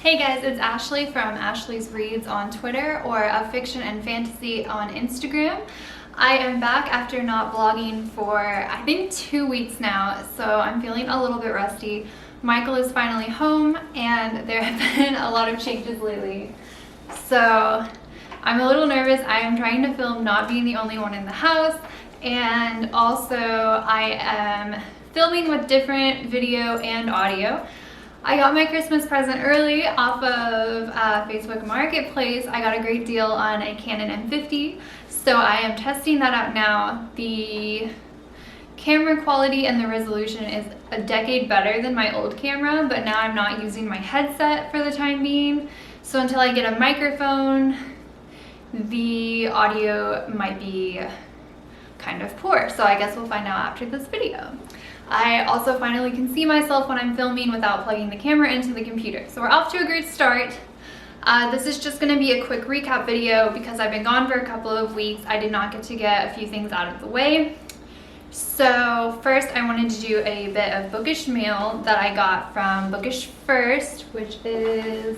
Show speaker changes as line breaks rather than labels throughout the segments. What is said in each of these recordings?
Hey guys, it's Ashley from Ashley's Reads on Twitter or of Fiction and Fantasy on Instagram. I am back after not vlogging for I think 2 weeks now, so I'm feeling a little bit rusty. Michael is finally home and there have been a lot of changes lately. So I'm a little nervous. I am trying to film not being the only one in the house, and also I am filming with different video and audio. I got my Christmas present early off of Facebook Marketplace. I got a great deal on a Canon M50, so I am testing that out now. The camera quality and the resolution is a decade better than my old camera, but now I'm not using my headset for the time being. So until I get a microphone, the audio might be kind of poor. So I guess we'll find out after this video. I also finally can see myself when I'm filming without plugging the camera into the computer. So we're off to a great start. This is just going to be a quick recap video because I've been gone for a couple of weeks. I did not get to get a few things out of the way. So first I wanted to do a bit of Bookish Mail that I got from BookishFirst, which is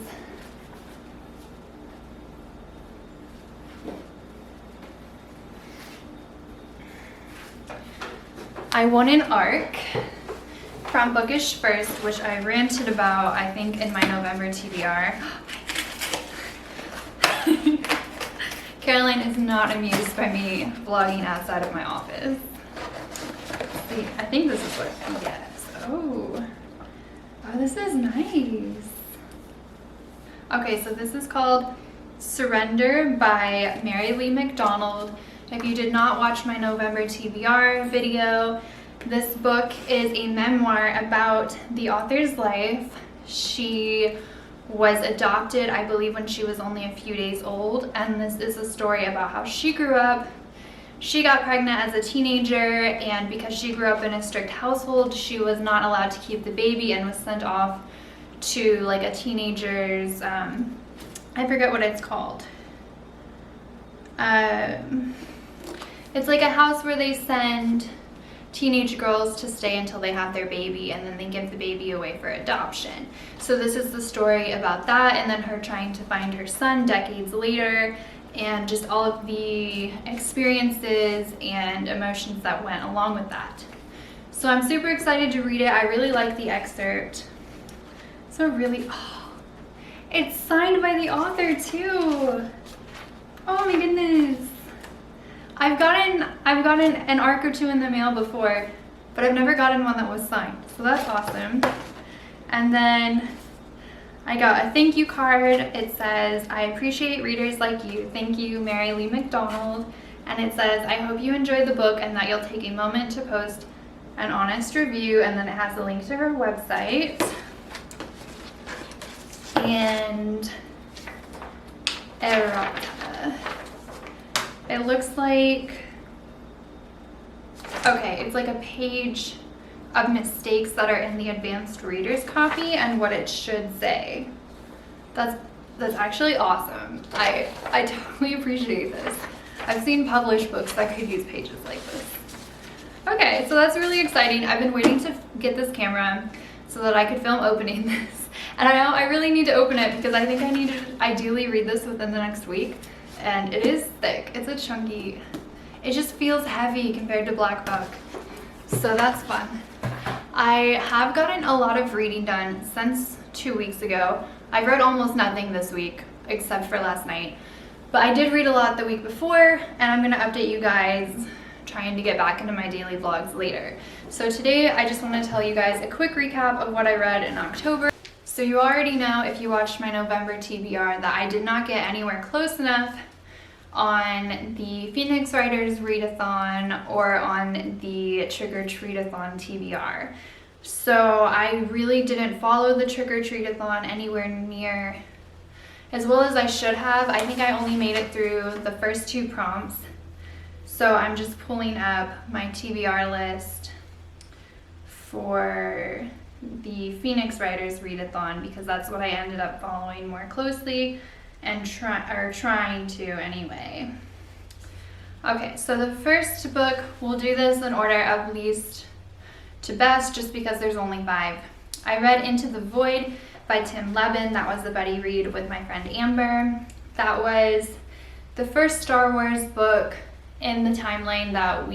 I won an ARC from BookishFirst, which I ranted about, I think, in my November TBR. Caroline is not amused by me vlogging outside of my office. See, I think this is what it gets. Oh, this is nice. Okay, so this is called Surrender by Marylee Macdonald. If you did not watch my November TBR video, this book is a memoir about the author's life. She was adopted, I believe, when she was only a few days old, and this is a story about how she grew up. She got pregnant as a teenager, and because she grew up in a strict household, she was not allowed to keep the baby and was sent off to like a teenager's, I forget what it's called. It's like a house where they send teenage girls to stay until they have their baby, and then they give the baby away for adoption. So this is the story about that, and then her trying to find her son decades later, and just all of the experiences and emotions that went along with that. So I'm super excited to read it. I really like the excerpt. So really, oh, it's signed by the author too. Oh my goodness. I've gotten an ARC or two in the mail before, but I've never gotten one that was signed, so that's awesome. And then I got a thank you card. It says, "I appreciate readers like you. Thank you, Marylee Macdonald." And it says, "I hope you enjoyed the book and that you'll take a moment to post an honest review." And then it has a link to her website. And it looks like, okay, it's like a page of mistakes that are in the advanced reader's copy and what it should say. That's actually awesome. I totally appreciate this. I've seen published books that could use pages like this. Okay, so that's really exciting. I've been waiting to get this camera so that I could film opening this. And I really need to open it because I think I need to ideally read this within the next week. And it is thick. It's a chunky, it just feels heavy compared to Black Buck. So that's fun. I have gotten a lot of reading done since 2 weeks ago. I read almost nothing this week except for last night. But I did read a lot the week before, and I'm gonna update you guys trying to get back into my daily vlogs later. So today I just want to tell you guys a quick recap of what I read in October. So you already know, if you watched my November TBR, that I did not get anywhere close enough on the Phoenix Writers Readathon or on the Trick or Treatathon TBR. So I really didn't follow the Trick or Treatathon anywhere near as well as I should have. I think I only made it through the first 2 prompts. So I'm just pulling up my TBR list for the Phoenix Writers Readathon because that's what I ended up following more closely and trying to anyway. Okay, so the first book, we'll do this in order of least to best just because there's only 5. I read Into the Void by Tim Lebbon. That was the buddy read with my friend Amber. That was the first Star Wars book in the timeline that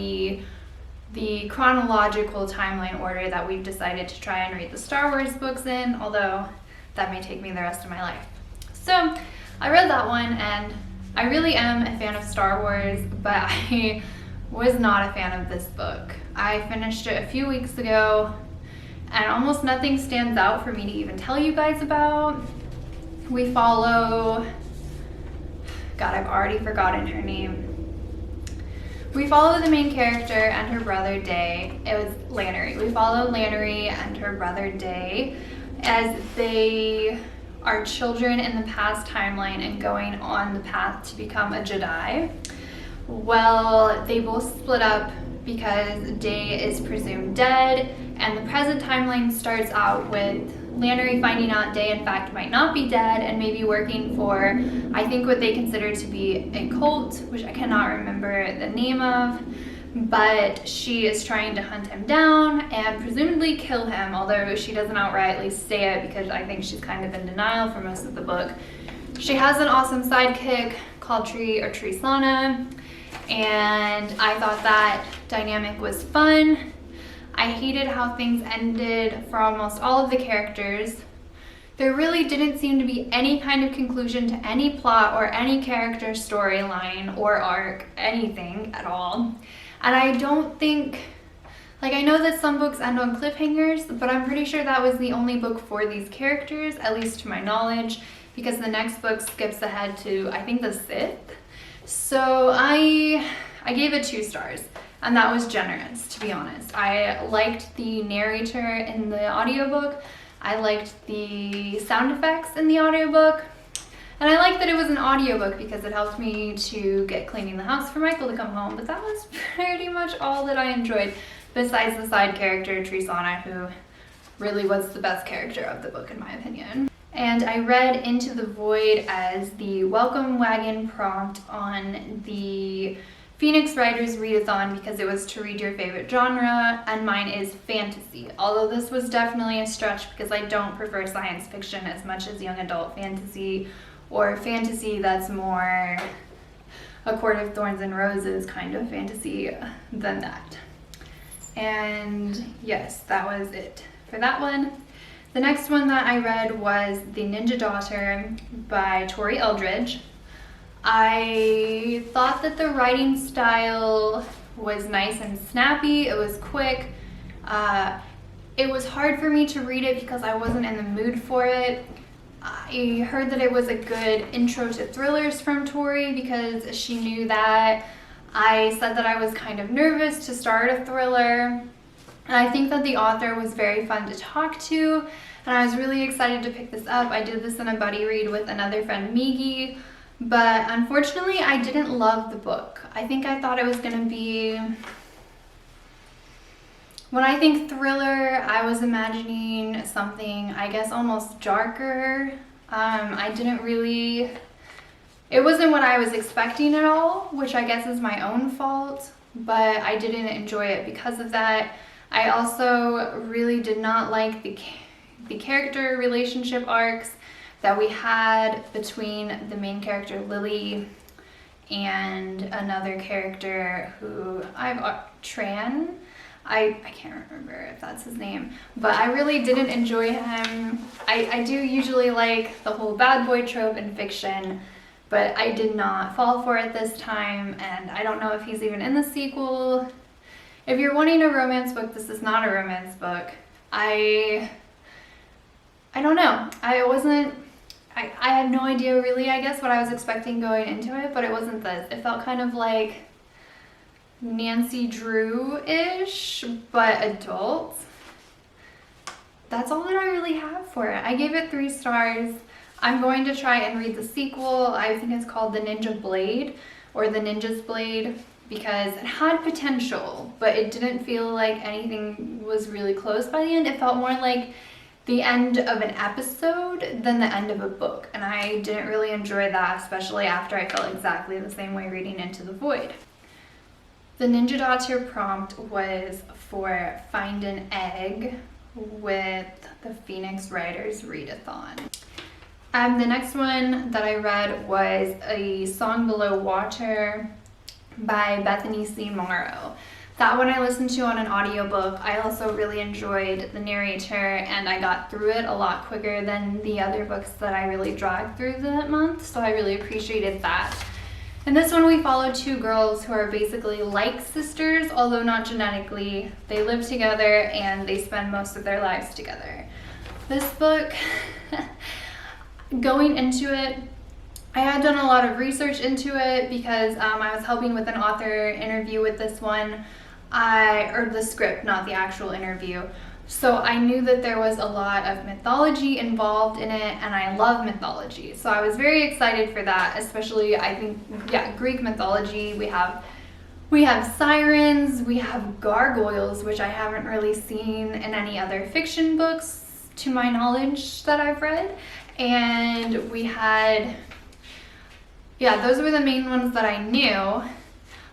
the chronological timeline order that we've decided to try and read the Star Wars books in, although that may take me the rest of my life. So I read that one, and I really am a fan of Star Wars, but I was not a fan of this book. I finished it a few weeks ago, and almost nothing stands out for me to even tell you guys about. We follow, God, I've already forgotten her name. We follow the main character and her brother Day. It was Lannery. We follow Lannery and her brother Day as they are children in the past timeline and going on the path to become a Jedi. Well, they both split up because Day is presumed dead, and the present timeline starts out with Lannery finding out Day in fact might not be dead and maybe working for, I think, what they consider to be a cult, which I cannot remember the name of, but she is trying to hunt him down and presumably kill him, although she doesn't outrightly say it because I think she's kind of in denial for most of the book. She has an awesome sidekick called Trisana, and I thought that dynamic was fun. I hated how things ended for almost all of the characters. There really didn't seem to be any kind of conclusion to any plot or any character storyline or arc, anything at all. And I don't think, like, I know that some books end on cliffhangers, but I'm pretty sure that was the only book for these characters, at least to my knowledge, because the next book skips ahead to, I think, the 6th. So I gave it 2 stars. And that was generous, to be honest. I liked the narrator in the audiobook. I liked the sound effects in the audiobook. And I liked that it was an audiobook because it helped me to get cleaning the house for Michael to come home. But that was pretty much all that I enjoyed, besides the side character, Trisana, who really was the best character of the book, in my opinion. And I read Into the Void as the welcome wagon prompt on the Phoenix Writers Readathon because it was to read your favorite genre, and mine is fantasy. Although this was definitely a stretch because I don't prefer science fiction as much as young adult fantasy or fantasy that's more A Court of Thorns and Roses kind of fantasy than that. And yes, that was it for that one. The next one that I read was The Ninja Daughter by Tori Eldridge. I thought that the writing style was nice and snappy. It was quick. It was hard for me to read it because I wasn't in the mood for it. I heard that it was a good intro to thrillers from Tori because she knew that I said that I was kind of nervous to start a thriller. And I think that the author was very fun to talk to, and I was really excited to pick this up. I did this in a buddy read with another friend, Migi. But unfortunately, I didn't love the book. I think I thought it was going to be... When I think thriller, I was imagining something, I guess, almost darker. I didn't really... It wasn't what I was expecting at all, which I guess is my own fault. But I didn't enjoy it because of that. I also really did not like the character relationship arcs that we had between the main character Lily and another character who Tran. I can't remember if that's his name, but I really didn't enjoy him. I do usually like the whole bad boy trope in fiction, but I did not fall for it this time, and I don't know if he's even in the sequel. If you're wanting a romance book, this is not a romance book. I don't know. I had no idea really, I guess, what I was expecting going into it, but it wasn't this. It felt kind of like Nancy Drew-ish, but adult. That's all that I really have for it. I gave it 3 stars. I'm going to try and read the sequel. I think it's called The Ninja Blade, or The Ninja's Blade, because it had potential, but it didn't feel like anything was really close by the end. It felt more like the end of an episode than the end of a book, and I didn't really enjoy that, especially after I felt exactly the same way reading Into the Void. The Ninja Daughter prompt was for find an egg with the Phoenix Writers Readathon. The next one that I read was A Song Below Water by Bethany C. Morrow. That one I listened to on an audiobook. I also really enjoyed the narrator, and I got through it a lot quicker than the other books that I really dragged through that month, so I really appreciated that. In this one, we follow two girls who are basically like sisters, although not genetically. They live together and they spend most of their lives together. This book, going into it, I had done a lot of research into it because I was helping with an author interview with this one, or the script, not the actual interview. So I knew that there was a lot of mythology involved in it, and I love mythology. So I was very excited for that, especially I think, yeah, Greek mythology. We have sirens, we have gargoyles, which I haven't really seen in any other fiction books to my knowledge that I've read. And we had, yeah, those were the main ones that I knew.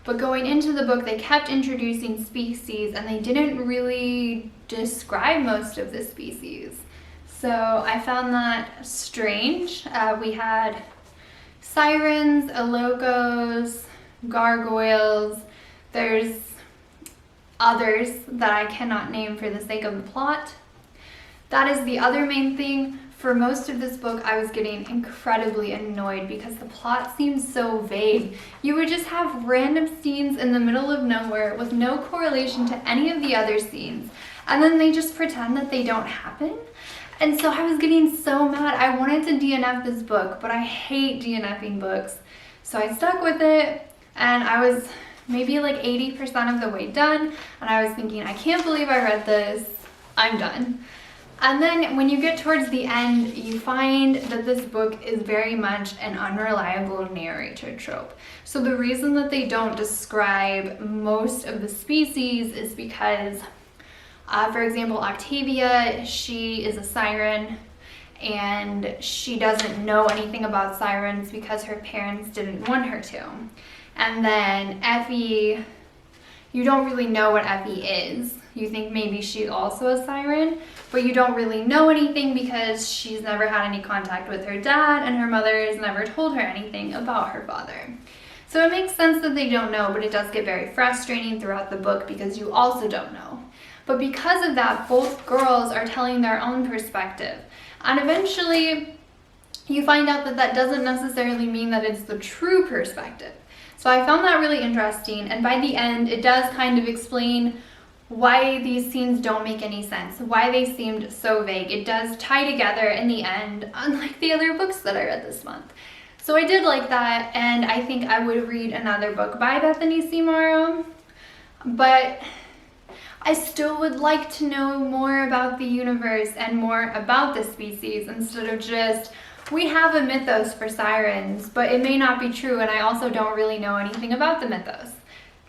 But going into the book, they kept introducing species and they didn't really describe most of the species. So I found that strange. We had sirens, alogos, gargoyles. There's others that I cannot name for the sake of the plot. That is the other main thing. For most of this book, I was getting incredibly annoyed because the plot seemed so vague. You would just have random scenes in the middle of nowhere with no correlation to any of the other scenes, and then they just pretend that they don't happen. And so I was getting so mad. I wanted to DNF this book, but I hate DNFing books. So I stuck with it, and I was maybe like 80% of the way done, and I was thinking, I can't believe I read this. I'm done. And then when you get towards the end, you find that this book is very much an unreliable narrator trope. So the reason that they don't describe most of the species is because, for example, Octavia, she is a siren, and she doesn't know anything about sirens because her parents didn't want her to. And then Effie, you don't really know what Effie is. You think maybe she's also a siren, but you don't really know anything because she's never had any contact with her dad, and her mother has never told her anything about her father. So it makes sense that they don't know, but it does get very frustrating throughout the book because you also don't know. But because of that, both girls are telling their own perspective. And eventually, you find out that that doesn't necessarily mean that it's the true perspective. So I found that really interesting, and by the end, it does kind of explain why these scenes don't make any sense, why they seemed so vague. It does tie together in the end, unlike the other books that I read this month. So I did like that, and I think I would read another book by Bethany C. Morrow, but I still would like to know more about the universe and more about the species instead of just, we have a mythos for sirens, but it may not be true, and I also don't really know anything about the mythos.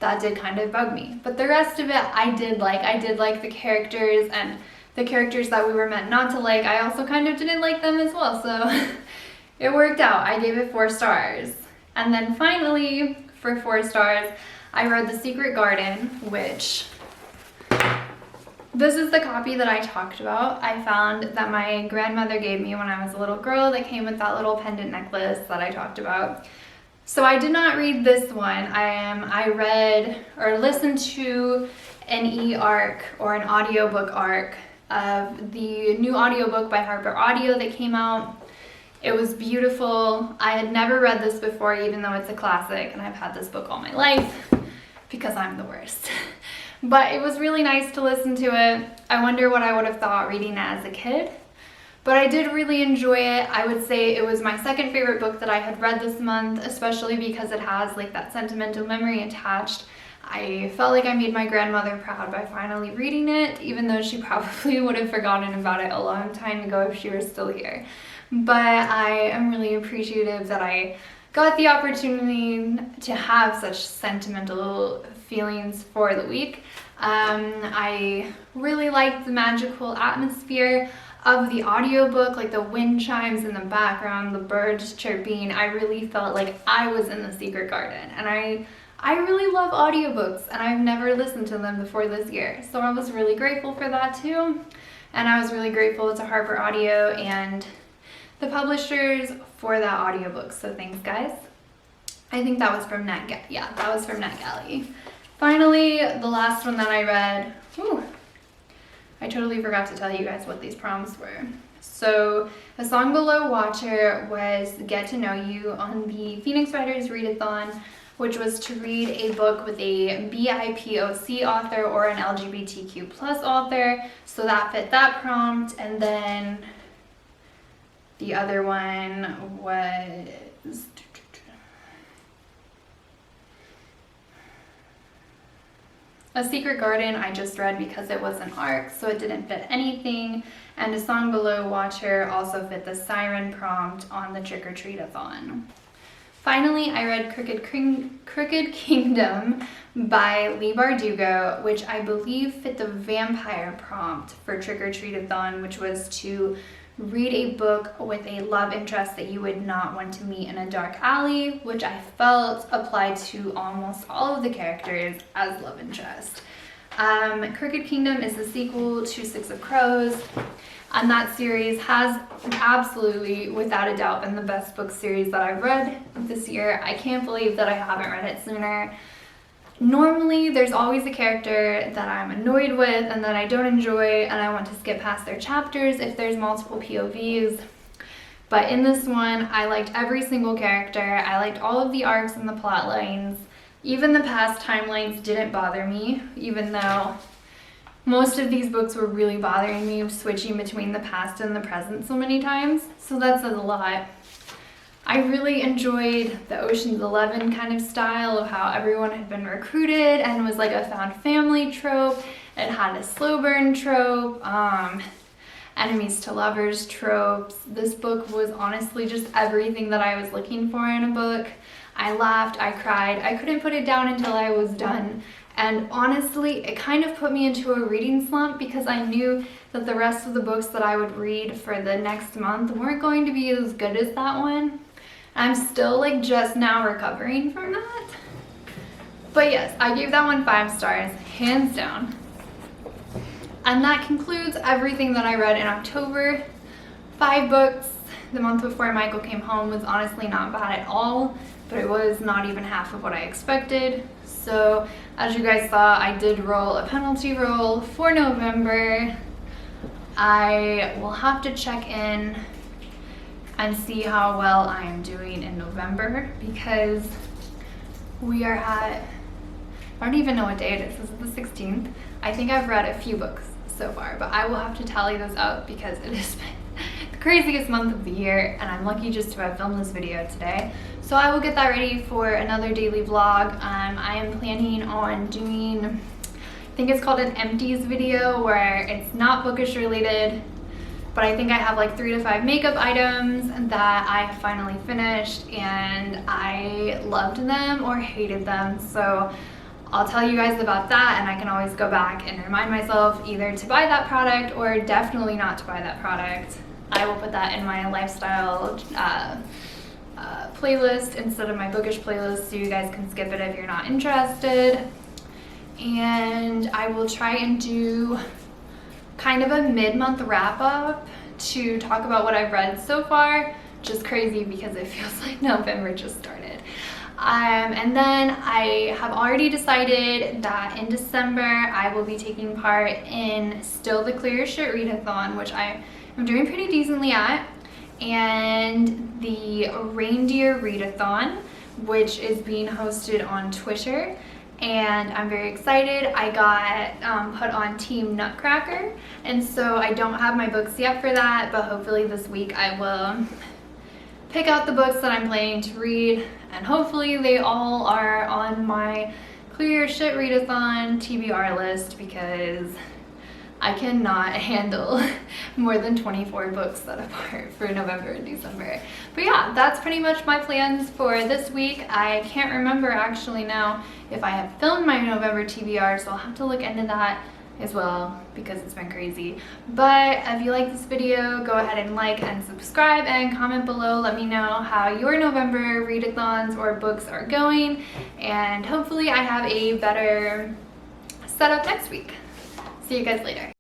That did kind of bug me. But the rest of it I did like. I did like the characters, and the characters that we were meant not to like, I also kind of didn't like them as well, so it worked out. I gave it 4 stars. And then finally, for 4 stars, I read The Secret Garden, which, this is the copy that I talked about. I found that my grandmother gave me when I was a little girl that came with that little pendant necklace that I talked about. So I did not read this one. I read or listened to an e-arc or an audiobook arc of the new audiobook by Harper Audio that came out. It was beautiful. I had never read this before, even though it's a classic, and I've had this book all my life because I'm the worst. But it was really nice to listen to it. I wonder what I would have thought reading it as a kid. But I did really enjoy it. I would say it was my second favorite book that I had read this month, especially because it has like that sentimental memory attached. I felt like I made my grandmother proud by finally reading it, even though she probably would have forgotten about it a long time ago if she were still here. But I am really appreciative that I got the opportunity to have such sentimental feelings for the week. I really liked the magical atmosphere of the audiobook, like the wind chimes in the background, the birds chirping. I really felt like I was in the Secret Garden, and I really love audiobooks, and I've never listened to them before this year, so I was really grateful for that too. and I was really grateful to Harper Audio and the publishers for that audiobook, so thanks guys. I think that was from that was from NetGalley. Finally, the last one that I read, I totally forgot to tell you guys what these prompts were. So, A Song Below Watcher was Get to Know You on the Phoenix Writers Readathon, which was to read a book with a BIPOC author or an LGBTQ plus author, so that fit that prompt. And then the other one was A Secret Garden. I just read because it was an arc, so it didn't fit anything. And A Song Below Watcher also fit the siren prompt on the Trick or Treat-a-thon. Finally, I read Crooked Kingdom by Leigh Bardugo, which I believe fit the vampire prompt for Trick or Treat-a-thon, which was to read a book with a love interest that you would not want to meet in a dark alley, which I felt applied to almost all of the characters as love interest. Crooked Kingdom is the sequel to Six of Crows, and that series has absolutely, without a doubt, been the best book series that I've read this year. I can't believe that I haven't read it sooner. Normally, there's always a character that I'm annoyed with and that I don't enjoy, and I want to skip past their chapters if there's multiple POVs. But in this one, I liked every single character. I liked all of the arcs and the plot lines. Even the past timelines didn't bother me, even though most of these books were really bothering me, switching between the past and the present so many times. So that says a lot. I really enjoyed the Ocean's 11 kind of style of how everyone had been recruited and was like a found family trope. It had a slow burn trope, enemies to lovers tropes. This book was honestly just everything that I was looking for in a book. I laughed, I cried, I couldn't put it down until I was done. And honestly, it kind of put me into a reading slump because I knew that the rest of the books that I would read for the next month weren't going to be as good as that one. I'm still like just now recovering from that. But yes, I gave that one 5 stars, hands down. And that concludes everything that I read in October. 5 books. The month before Michael came home was honestly not bad at all, but it was not even half of what I expected. So as you guys saw, I did roll a penalty roll for November. I will have to check in and see how well I am doing in November because we are at, I don't even know what day it is. This is the 16th. I think I've read a few books so far, but I will have to tally those out because it has been the craziest month of the year, and I'm lucky just to have filmed this video today. So I will get that ready for another daily vlog. I am planning on doing, I think it's called an empties video, where it's not bookish related, but I think I have like 3 to 5 makeup items that I have finally finished and I loved them or hated them. So I'll tell you guys about that, and I can always go back and remind myself either to buy that product or definitely not to buy that product. I will put that in my lifestyle playlist instead of my bookish playlist, so you guys can skip it if you're not interested. And I will try and do kind of a mid-month wrap-up to talk about what I've read so far. Just crazy because it feels like November just started. And then I have already decided that in December I will be taking part in Still the Clear Your Shit Readathon, which I am doing pretty decently at, and the Reindeer Readathon, which is being hosted on Twitter. And I'm very excited. I got put on Team Nutcracker, and so I don't have my books yet for that, but hopefully this week I will pick out the books that I'm planning to read, and hopefully they all are on my Clear Your Shit Readathon TBR list because I cannot handle more than 24 books set apart for November and December. But yeah, that's pretty much my plans for this week. I can't remember actually now if I have filmed my November TBR, so I'll have to look into that as well because it's been crazy. But if you like this video, go ahead and like and subscribe and comment below. Let me know how your November readathons or books are going, and hopefully I have a better setup next week. See you guys later.